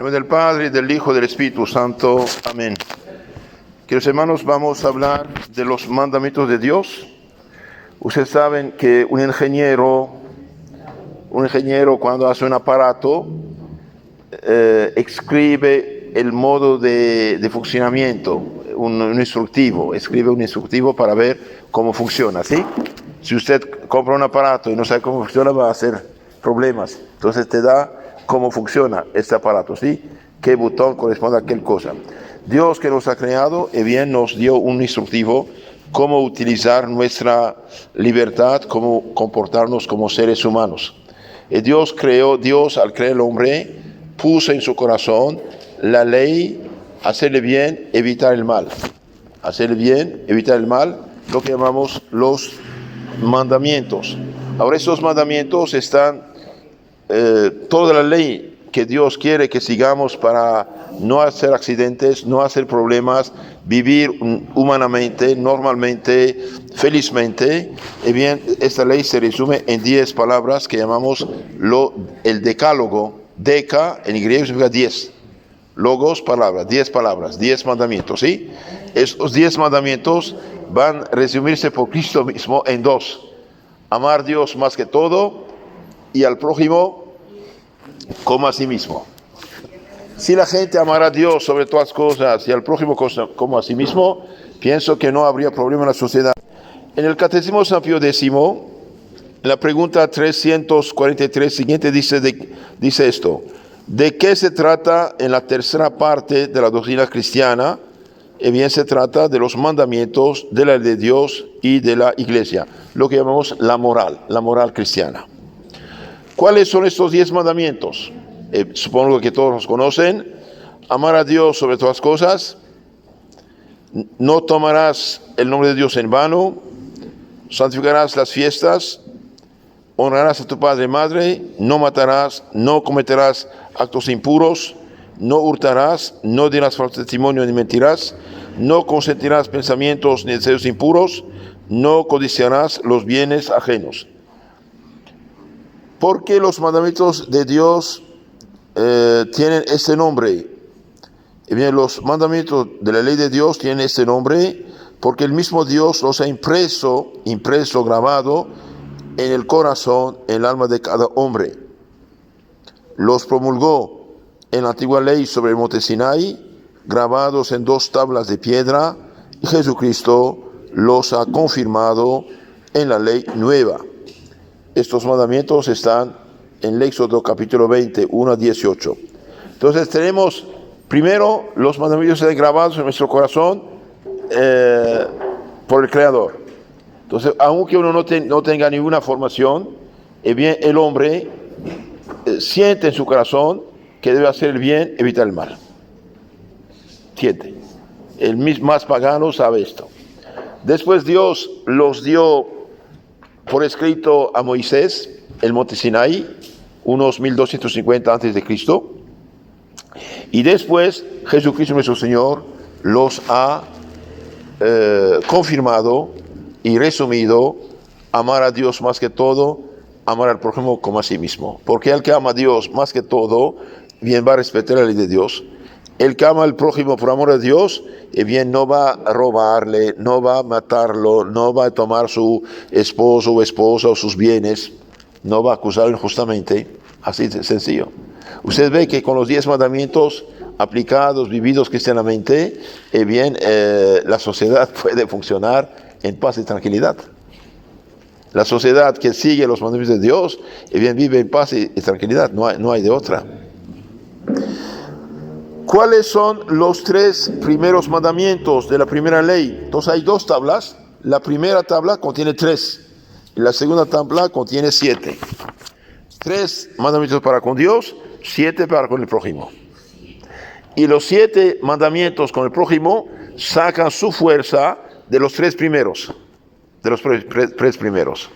nombre del Padre, del Hijo y del Espíritu Santo. Amén. Queridos hermanos, vamos a hablar de los mandamientos de Dios. Ustedes saben que un ingeniero cuando hace un aparato, escribe el modo de funcionamiento, un instructivo, escribe un instructivo para ver cómo funciona, ¿sí? Si usted compra un aparato y no sabe cómo funciona, va a hacer problemas. Entonces te da cómo funciona este aparato, ¿sí? Qué botón corresponde a qué cosa. Dios, que nos ha creado, bien nos dio un instructivo cómo utilizar nuestra libertad, cómo comportarnos como seres humanos. Dios al crear el hombre, puso en su corazón la ley, hacerle bien, evitar el mal. Hacerle bien, evitar el mal, lo que llamamos los mandamientos. Ahora, estos mandamientos están, toda la ley que Dios quiere que sigamos para no hacer accidentes, no hacer problemas, vivir humanamente, normalmente, felizmente. Bien, esta ley se resume en 10 palabras que llamamos el decálogo. Deca en griego significa 10. Logos, palabras, 10 mandamientos, ¿sí? Estos 10 mandamientos van a resumirse por Cristo mismo en 2. Amar a Dios más que todo y al prójimo como a sí mismo. Si la gente amara a Dios sobre todas las cosas y al prójimo como a sí mismo, pienso que no habría problema en la sociedad. En el Catecismo de San Pío X, la pregunta 343 siguiente dice esto: ¿de qué se trata en la tercera parte de la doctrina cristiana? Bien, se trata de los mandamientos de la ley de Dios y de la Iglesia, lo que llamamos la moral cristiana. ¿Cuáles son estos 10 mandamientos? Supongo que todos los conocen. Amar a Dios sobre todas las cosas, no tomarás el nombre de Dios en vano, santificarás las fiestas, honrarás a tu padre y madre, no matarás, no cometerás actos impuros, no hurtarás, no dirás falso testimonio ni mentirás, no consentirás pensamientos ni deseos impuros, no codiciarás los bienes ajenos. ¿Por qué los mandamientos de Dios tienen este nombre? Bien, los mandamientos de la ley de Dios tienen este nombre porque el mismo Dios los ha impreso, grabado en el corazón, en el alma de cada hombre. Los promulgó en la antigua ley sobre el monte Sinai, grabados en 2 tablas de piedra, y Jesucristo los ha confirmado en la ley nueva. Estos mandamientos están en el Éxodo capítulo 20, 1 a 18. Entonces tenemos primero los mandamientos grabados en nuestro corazón por el Creador. Entonces, aunque uno no tenga ninguna formación, bien, el hombre siente en su corazón que debe hacer el bien, evitar el mal. Siente. El más pagano sabe esto. Después Dios los dio por escrito a Moisés, el monte Sinai, unos 1250 antes de Cristo. Y después Jesucristo nuestro Señor los ha confirmado y resumido: amar a Dios más que todo, amar al prójimo como a sí mismo. Porque el que ama a Dios más que todo, bien va a respetar la ley de Dios. El que ama al prójimo por amor a Dios, bien no va a robarle, no va a matarlo, no va a tomar su esposo o esposa o sus bienes, no va a acusarlo injustamente. Así de sencillo. Usted ve que con los 10 mandamientos aplicados, vividos cristianamente, la sociedad puede funcionar en paz y tranquilidad. La sociedad que sigue los mandamientos de Dios, vive en paz y tranquilidad, no hay de otra. ¿Cuáles son los 3 primeros mandamientos de la primera ley? Entonces hay 2 tablas. La primera tabla contiene 3 y la segunda tabla contiene 7. 3 mandamientos para con Dios, 7 para con el prójimo. Y los 7 mandamientos con el prójimo sacan su fuerza de los 3 primeros. De los 3 primeros.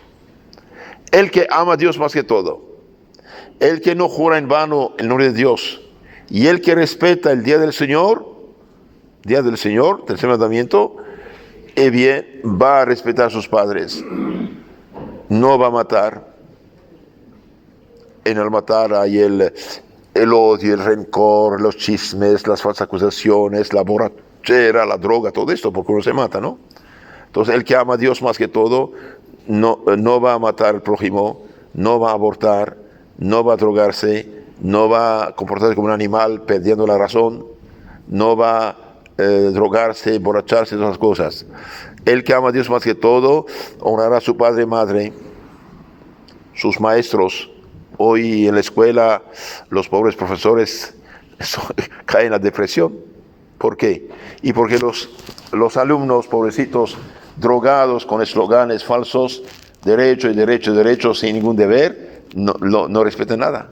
El que ama a Dios más que todo, el que no jura en vano el nombre de Dios, y el que respeta el día del Señor, tercer mandamiento, bien va a respetar a sus padres, no va a matar. En el matar hay el odio, el rencor, los chismes, las falsas acusaciones, la borrachera, la droga, todo esto, porque uno se mata, ¿no? Entonces, el que ama a Dios más que todo, no va a matar al prójimo, no va a abortar, no va a drogarse, no va a comportarse como un animal perdiendo la razón, no va a drogarse, emborracharse, todas esas cosas. El que ama a Dios más que todo, honrará a su padre y madre, sus maestros. Hoy en la escuela los pobres profesores caen en la depresión. ¿Por qué? Y porque los alumnos pobrecitos, drogados con esloganes falsos, derecho y derecho y derecho, sin ningún deber, no respetan nada.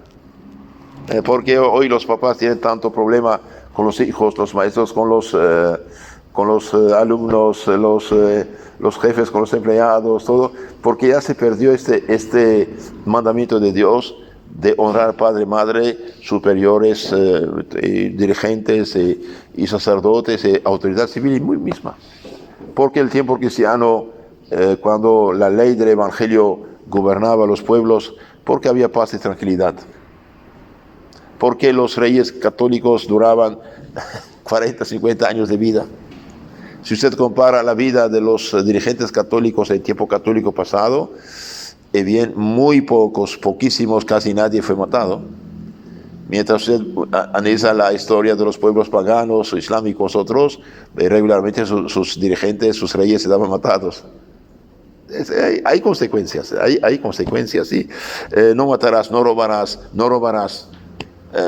Porque hoy los papás tienen tanto problema con los hijos, los maestros con los alumnos, los jefes con los empleados, todo, porque ya se perdió este mandamiento de Dios de honrar padre, madre, superiores, dirigentes y sacerdotes, autoridad civil y muy misma. Porque el tiempo cristiano, cuando la ley del Evangelio gobernaba los pueblos, porque había paz y tranquilidad. Porque los reyes católicos duraban 40, 50 años de vida. Si usted compara la vida de los dirigentes católicos en tiempo católico pasado, bien, muy poquísimos, casi nadie fue matado. Mientras usted analiza la historia de los pueblos paganos, islámicos, otros, regularmente sus dirigentes, sus reyes se daban matados. Hay consecuencias, hay consecuencias, sí. No matarás, no robarás, no robarás.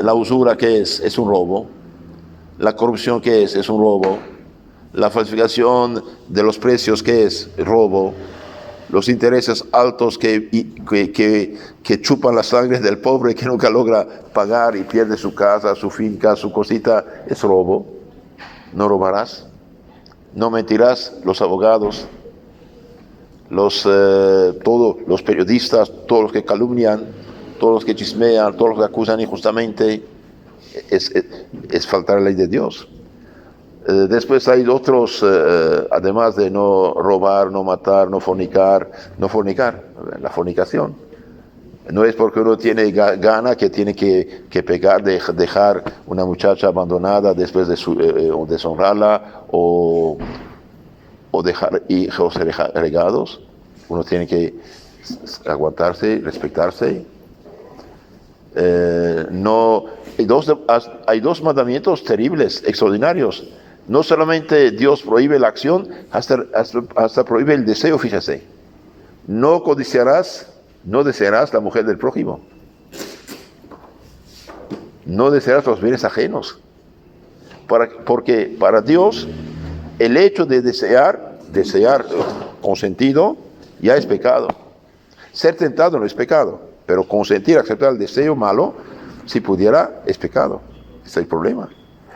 La usura, ¿qué es? Es un robo. La corrupción, ¿qué es? Es un robo. La falsificación de los precios, ¿qué es? Robo. Los intereses altos que chupan la sangre del pobre que nunca logra pagar y pierde su casa, su finca, su cosita, es robo. No robarás. No mentirás. Los abogados, todos los periodistas, todos los que calumnian, todos los que chismean, todos los que acusan injustamente, es faltar a la ley de Dios. Después hay otros, además de no robar, no matar, no fornicar, la fornicación. No es porque uno tiene gana que tiene que pegar, dejar una muchacha abandonada después de o deshonrarla o dejar hijos regados. Uno tiene que aguantarse, respetarse. Hay dos mandamientos terribles, extraordinarios. No solamente Dios prohíbe la acción, hasta prohíbe el deseo, fíjese. No desearás la mujer del prójimo. No desearás los bienes ajenos. Porque para Dios, el hecho de desear consentido, ya es pecado. Ser tentado no es pecado, pero consentir, aceptar el deseo malo, si pudiera, es pecado. Ese es el problema.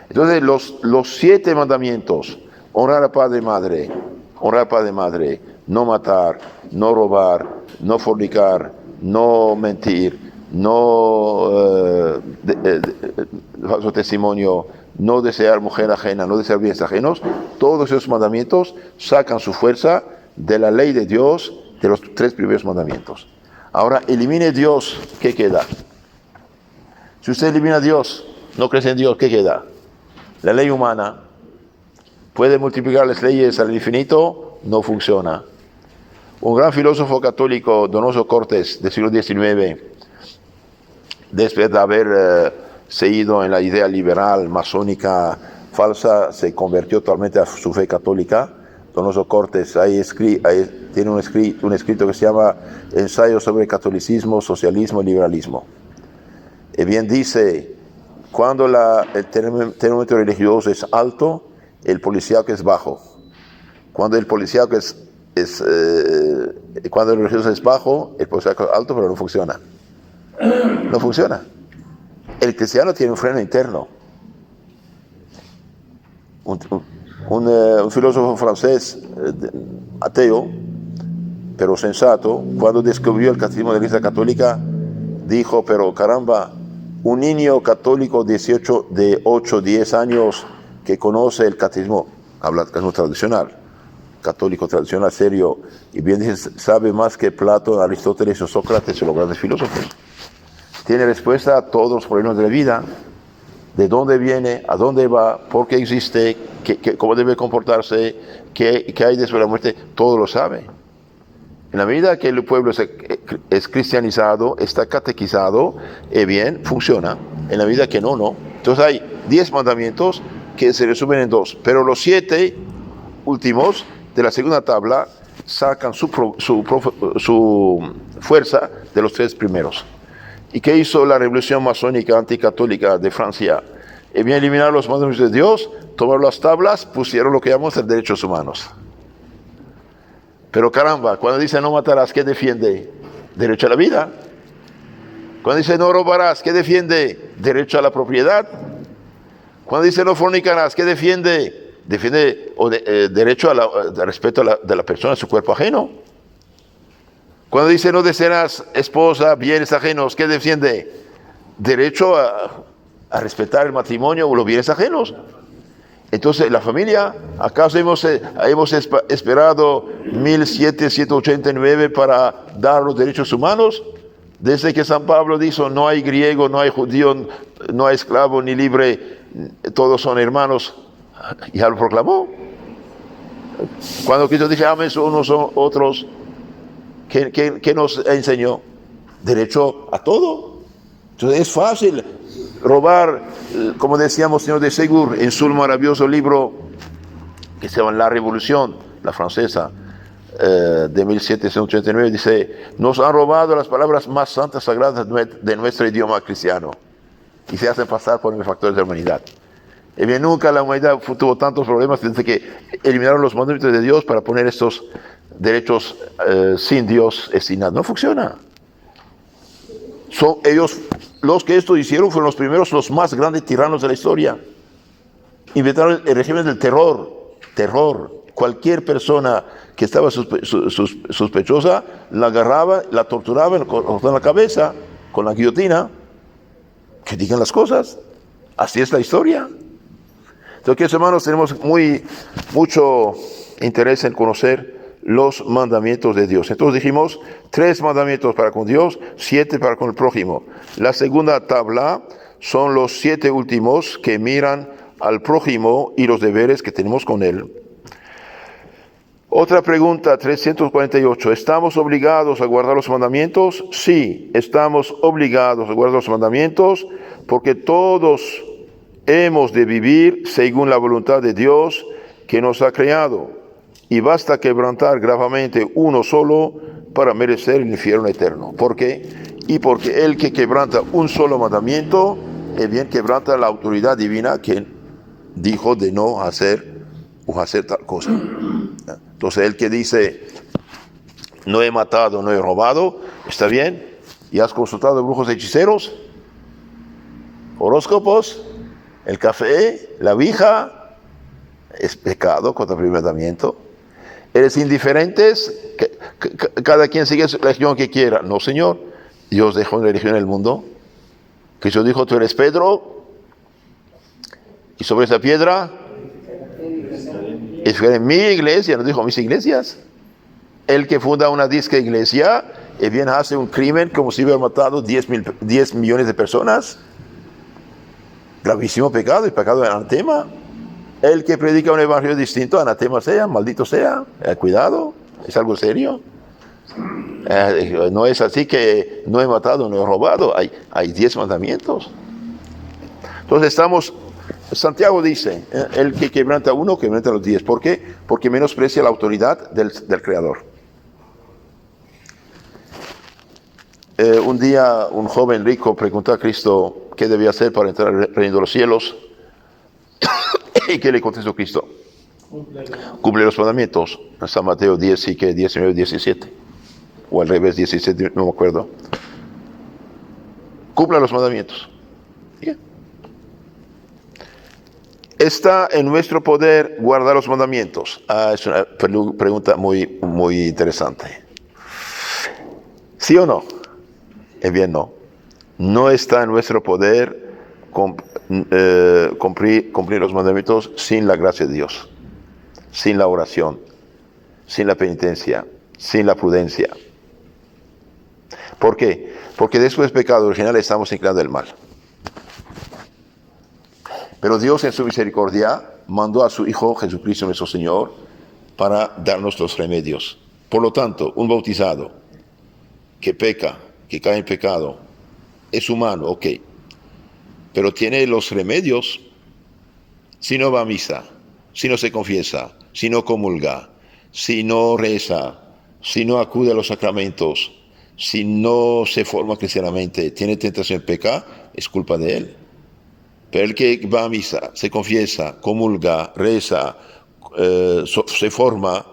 Entonces, los 7 mandamientos: honrar a padre y madre, no matar, no robar, no fornicar, no mentir, no falso testimonio, no desear mujer ajena, no desear bienes ajenos, todos esos mandamientos sacan su fuerza de la ley de Dios, de los 3 primeros mandamientos. Ahora, elimine Dios, ¿qué queda? Si usted elimina a Dios, no cree en Dios, ¿qué queda? La ley humana. Puede multiplicar las leyes al infinito, no funciona. Un gran filósofo católico, Donoso Cortés, del siglo XIX, después de haber seguido en la idea liberal, masónica, falsa, se convirtió totalmente a su fe católica. Donoso Cortés tiene un escrito que se llama Ensayo sobre catolicismo, socialismo y liberalismo. Y bien dice: cuando el termómetro religioso es alto, el policíaco es bajo. Cuando el policíaco cuando el religioso es bajo, el policíaco es alto, pero no funciona. No funciona. El cristiano tiene un freno interno. Un filósofo francés, ateo, pero sensato, cuando descubrió el catecismo de la Iglesia Católica, dijo: pero caramba, un niño católico de 8, 10 años que conoce el catecismo, habla catecismo tradicional, católico tradicional, serio, y bien dice, sabe más que Platón, Aristóteles o Sócrates o los grandes filósofos. tiene respuesta a todos los problemas de la vida. De dónde viene, a dónde va, por qué existe, cómo debe comportarse, qué hay después de la muerte, todo lo sabe. En la medida que el pueblo es cristianizado, está catequizado, bien, funciona. En la medida que no, no. Entonces hay 10 mandamientos que se resumen en 2, pero los 7 últimos de la segunda tabla sacan su fuerza de los 3 primeros. ¿Y qué hizo la revolución masónica anticatólica de Francia? Bien, eliminar los mandamientos de Dios, tomaron las tablas, pusieron lo que llamamos los derechos humanos. Pero caramba, cuando dice no matarás, ¿qué defiende? Derecho a la vida. Cuando dice no robarás, ¿qué defiende? Derecho a la propiedad. Cuando dice no fornicarás, ¿qué defiende? Defiende derecho al respeto de la persona, a su cuerpo ajeno. Cuando dice no desearás esposa, bienes ajenos, ¿qué defiende? Derecho a respetar el matrimonio o los bienes ajenos. Entonces, la familia, ¿acaso hemos esperado 1789 para dar los derechos humanos? Desde que San Pablo dijo, no hay griego, no hay judío, no hay esclavo ni libre, todos son hermanos, ya lo proclamó. Cuando Cristo dice, ames unos a otros, ¿qué nos enseñó? Derecho a todo. Entonces es fácil robar, como decíamos, señor de Segur, en su maravilloso libro que se llama La Revolución, la francesa, de 1789, dice, nos han robado las palabras más santas, sagradas de nuestro idioma cristiano y se hacen pasar por benefactores de la humanidad. Y bien, nunca la humanidad tuvo tantos problemas desde que eliminaron los mandamientos de Dios para poner estos derechos sin Dios, sin nada. No funciona. Son ellos, los que esto hicieron, fueron los primeros, los más grandes tiranos de la historia. Inventaron el régimen del terror. Cualquier persona que estaba sospechosa, la agarraba, la torturaba, le cortaban la cabeza con la guillotina. Que digan las cosas. Así es la historia. Entonces, hermanos, tenemos mucho interés en conocer los mandamientos de Dios. Entonces dijimos 3 mandamientos para con Dios, 7 para con el prójimo. La segunda tabla son los 7 últimos que miran al prójimo y los deberes que tenemos con él. Otra pregunta, 348. ¿Estamos obligados a guardar los mandamientos? Sí, estamos obligados a guardar los mandamientos porque todos hemos de vivir según la voluntad de Dios que nos ha creado. Y basta quebrantar gravemente uno solo para merecer el infierno eterno. ¿Por qué? Y porque el que quebranta un solo mandamiento, bien quebranta la autoridad divina que dijo de no hacer o hacer tal cosa. Entonces el que dice, no he matado, no he robado, está bien. ¿Y has consultado brujos hechiceros? Horóscopos, el café, la vija, es pecado contra el primer mandamiento. ¿Eres indiferentes? Cada quien sigue la religión que quiera. No, Señor. Dios dejó una religión en el mundo. Cristo dijo, tú eres Pedro. Y sobre esa piedra edificaré mi iglesia. No dijo mis iglesias. El que funda una disque iglesia, bien hace un crimen como si hubiera matado 10 millones de personas. Gravísimo pecado, el pecado de anatema. El que predica un evangelio distinto, anatema sea, maldito sea. Cuidado, es algo serio. No es así que no he matado, no he robado. Hay 10 mandamientos. Entonces Santiago dice, el que quebranta uno, quebranta los 10. ¿Por qué? Porque menosprecia la autoridad del Creador. Un día un joven rico preguntó a Cristo qué debía hacer para entrar al reino de los cielos. ¿Y qué le contestó Cristo? Cumple los mandamientos. San Mateo 10 y que 19, 17. O al revés, 17, no me acuerdo. Cumpla los mandamientos. Bien. ¿Está en nuestro poder guardar los mandamientos? Es una pregunta muy interesante. ¿Sí o no? Bien, no. No está en nuestro poder cumplir los mandamientos sin la gracia de Dios, sin la oración, sin la penitencia, sin la prudencia. ¿Por qué? Porque después del pecado original estamos inclinados al mal. Pero Dios en su misericordia mandó a su Hijo Jesucristo nuestro Señor para darnos los remedios. Por lo tanto, un bautizado que peca, que cae en pecado, es humano, ok, pero tiene los remedios si no va a misa, si no se confiesa, si no comulga, si no reza, si no acude a los sacramentos, si no se forma cristianamente, tiene tentación de pecar, es culpa de él. Pero el que va a misa, se confiesa, comulga, reza, se forma,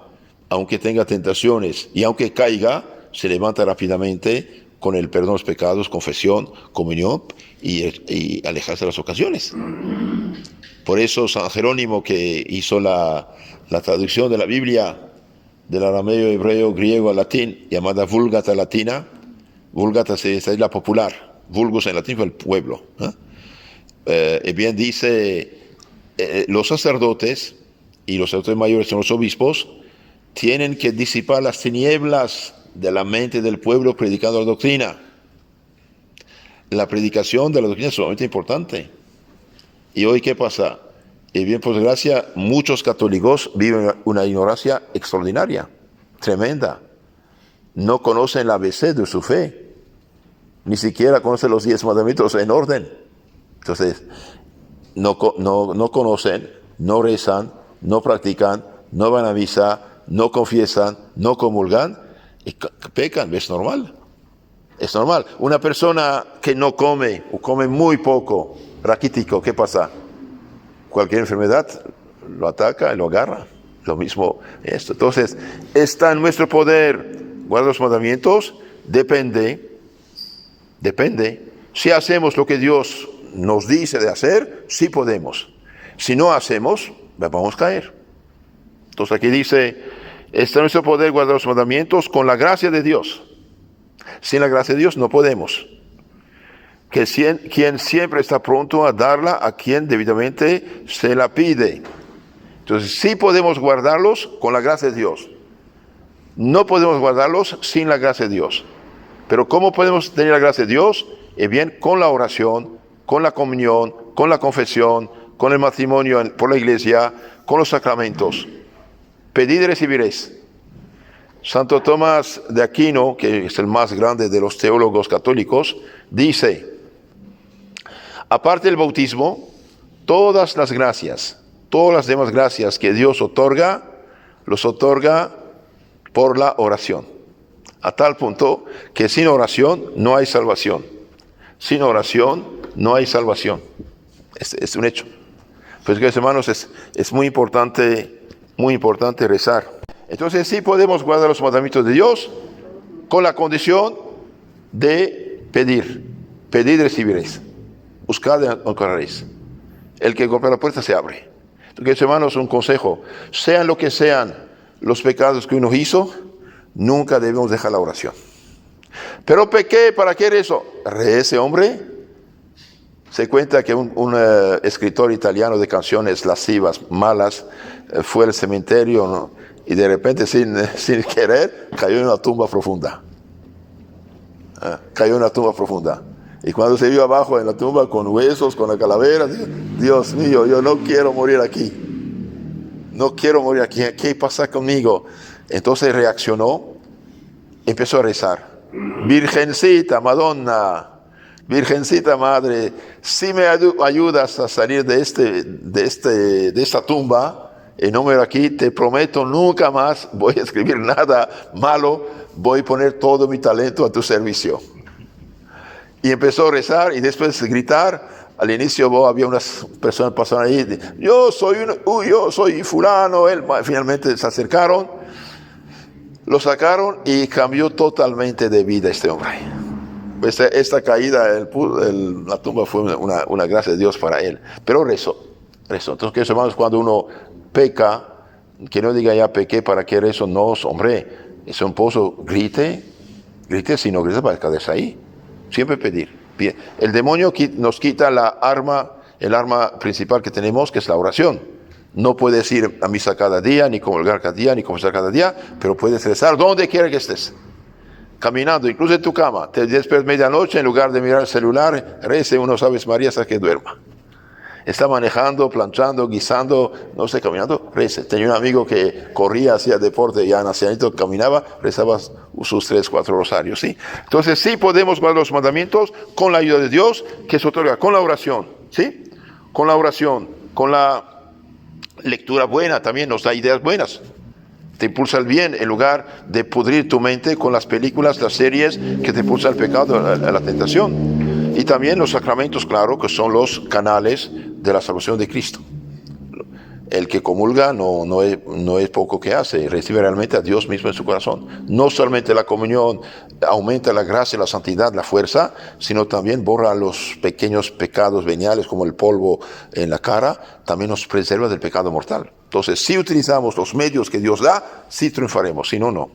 aunque tenga tentaciones y aunque caiga, se levanta rápidamente con el perdón de los pecados, confesión, comunión y alejarse de las ocasiones. Por eso San Jerónimo, que hizo la traducción de la Biblia del arameo, hebreo, griego al latín, llamada Vulgata latina, Vulgata es la popular, vulgus en latín fue el pueblo, y bien dice, los sacerdotes y los sacerdotes mayores son los obispos, tienen que disipar las tinieblas de la mente del pueblo predicando la doctrina. La predicación de la doctrina es sumamente importante. ¿Y hoy qué pasa? Y bien, por desgracia, muchos católicos viven una ignorancia extraordinaria, tremenda. No conocen la ABC de su fe. Ni siquiera conocen los 10 mandamientos en orden. Entonces, no conocen, no rezan, no practican, no van a misa, no confiesan, no comulgan y pecan. Es normal. Es normal. Una persona que no come o come muy poco, raquítico, ¿qué pasa? Cualquier enfermedad lo ataca y lo agarra. Lo mismo esto. Entonces, está en nuestro poder guardar los mandamientos. Depende. Si hacemos lo que Dios nos dice de hacer, sí podemos. Si no hacemos, vamos a caer. Entonces aquí dice, está en nuestro poder guardar los mandamientos con la gracia de Dios. Sin la gracia de Dios no podemos. Quien siempre está pronto a darla a quien debidamente se la pide. Entonces sí podemos guardarlos con la gracia de Dios. No podemos guardarlos sin la gracia de Dios. Pero ¿cómo podemos tener la gracia de Dios? Bien, con la oración, con la comunión, con la confesión, con el matrimonio por la iglesia, con los sacramentos. Pedid y recibiréis. Santo Tomás de Aquino, que es el más grande de los teólogos católicos, dice, aparte del bautismo, todas las demás gracias que Dios otorga, los otorga por la oración. A tal punto que sin oración no hay salvación. Sin oración no hay salvación. Es un hecho. Pues, queridos hermanos, es muy importante rezar. Entonces sí podemos guardar los mandamientos de Dios con la condición de pedir. Pedid y recibiréis. Buscad y encontraréis. El que golpea la puerta se abre. Entonces, queridos hermanos, un consejo. Sean lo que sean los pecados que uno hizo, nunca debemos dejar la oración. Pero pequé, ¿para qué era eso? Ese hombre se cuenta que un escritor italiano de canciones lascivas, malas, fue al cementerio, ¿no? Y de repente, sin querer, cayó en una tumba profunda. Y cuando se vio abajo en la tumba con huesos, con la calavera, dijo, Dios mío, yo no quiero morir aquí. No quiero morir aquí. ¿Qué pasa conmigo? Entonces reaccionó, empezó a rezar. Virgencita, Madonna, Virgencita Madre, si me ayudas a salir de esta tumba, y no me voy aquí, te prometo nunca más voy a escribir nada malo, voy a poner todo mi talento a tu servicio. Y empezó a rezar y después gritar. Al inicio había unas personas pasando ahí, yo soy fulano, él finalmente se acercaron, lo sacaron y cambió totalmente de vida este hombre. Esta caída la tumba fue una gracia de Dios para él, pero rezó. Entonces, queridos hermanos, cuando uno peca, que no diga ya pequé, ¿para qué rezo? No, hombre, es un pozo, grite, si no grita para quedarse ahí. Siempre pedir. Bien. El demonio nos quita el arma principal que tenemos, que es la oración. No puedes ir a misa cada día, ni comulgar cada día, ni confesar cada día, pero puedes rezar donde quiera que estés. caminando, incluso en tu cama, te despiertas medianoche, en lugar de mirar el celular, rece unos Aves María hasta que duerma. Está manejando, planchando, guisando, no sé, caminando, reza. Tenía un amigo que corría, hacía deporte, ya en ancianito caminaba, rezaba sus 3, 4 rosarios, ¿sí? Entonces sí podemos guardar los mandamientos con la ayuda de Dios, que se otorga con la oración, ¿sí? Con la oración, con la lectura buena, también nos da ideas buenas. Te impulsa el bien en lugar de pudrir tu mente con las películas, las series que te impulsan al pecado, a la tentación. Y también los sacramentos, claro, que son los canales de la salvación de Cristo. El que comulga no es poco que hace, recibe realmente a Dios mismo en su corazón. No solamente la comunión aumenta la gracia, la santidad, la fuerza, sino también borra los pequeños pecados veniales como el polvo en la cara, también nos preserva del pecado mortal. Entonces, si utilizamos los medios que Dios da, sí triunfaremos, si no, no.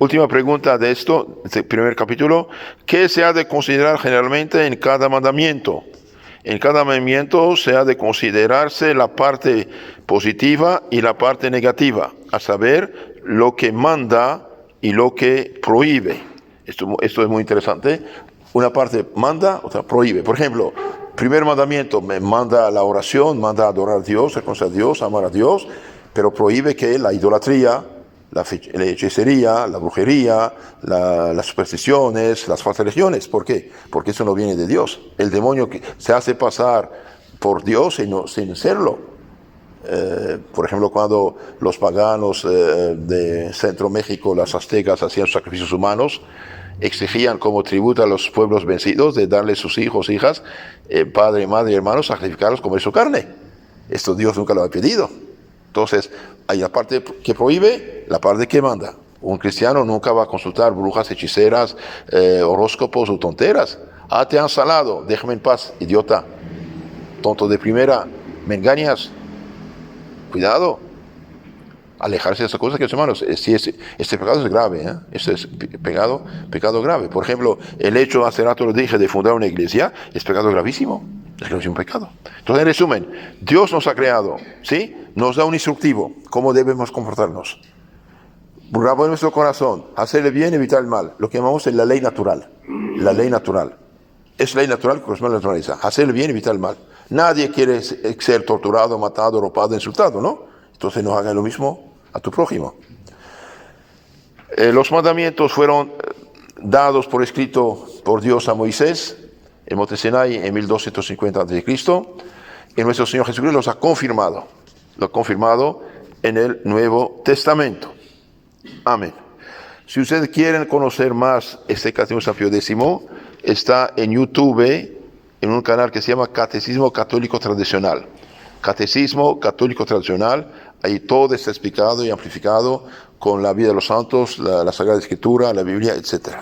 Última pregunta de este primer capítulo. ¿Qué se ha de considerar generalmente en cada mandamiento? En cada mandamiento se ha de considerarse la parte positiva y la parte negativa, a saber, lo que manda y lo que prohíbe. Esto es muy interesante. Una parte manda, otra prohíbe. Por ejemplo, primer mandamiento me manda la oración, manda adorar a Dios, reconocer a Dios, amar a Dios, pero prohíbe que la idolatría, la hechicería, la brujería, las supersticiones, las falsas religiones. ¿Por qué? Porque eso no viene de Dios. El demonio que se hace pasar por Dios sin serlo. Por ejemplo, cuando los paganos de Centro México, las aztecas, hacían sacrificios humanos, exigían como tributo a los pueblos vencidos de darles sus hijos, hijas, padre, madre y hermanos, sacrificarlos, comer su carne. Esto Dios nunca lo ha pedido. Entonces, hay la parte que prohíbe, la parte que manda. Un cristiano nunca va a consultar brujas, hechiceras, horóscopos o tonteras. Ah, te han salado, déjame en paz, idiota. Tonto de primera, me engañas. Cuidado. Alejarse de esas cosas, que hermanos, este pecado es grave, ¿eh? Este es pecado grave. Por ejemplo, el hecho, hace rato lo dije, de fundar una iglesia, es pecado gravísimo. Es un pecado. Entonces, en resumen, Dios nos ha creado, ¿sí? Nos da un instructivo, cómo debemos comportarnos. Grabado en nuestro corazón, hacer el bien, evitar el mal. Lo que llamamos la ley natural. La ley natural. Es ley natural que corresponde a la naturaleza. Hacer el bien, evitar el mal. Nadie quiere ser torturado, matado, robado, insultado, ¿no? Entonces no hagan lo mismo a tu prójimo. Los mandamientos fueron dados por escrito por Dios a Moisés en Monte Sinai en 1250 a.C. y nuestro Señor Jesucristo los ha confirmado. Lo ha confirmado en el Nuevo Testamento. Amén. Si ustedes quieren conocer más este Catecismo de San Pío X, está en YouTube, en un canal que se llama Catecismo Católico Tradicional. Catecismo Católico Tradicional, ahí todo está explicado y amplificado con la vida de los santos, la Sagrada Escritura, la Biblia, etc.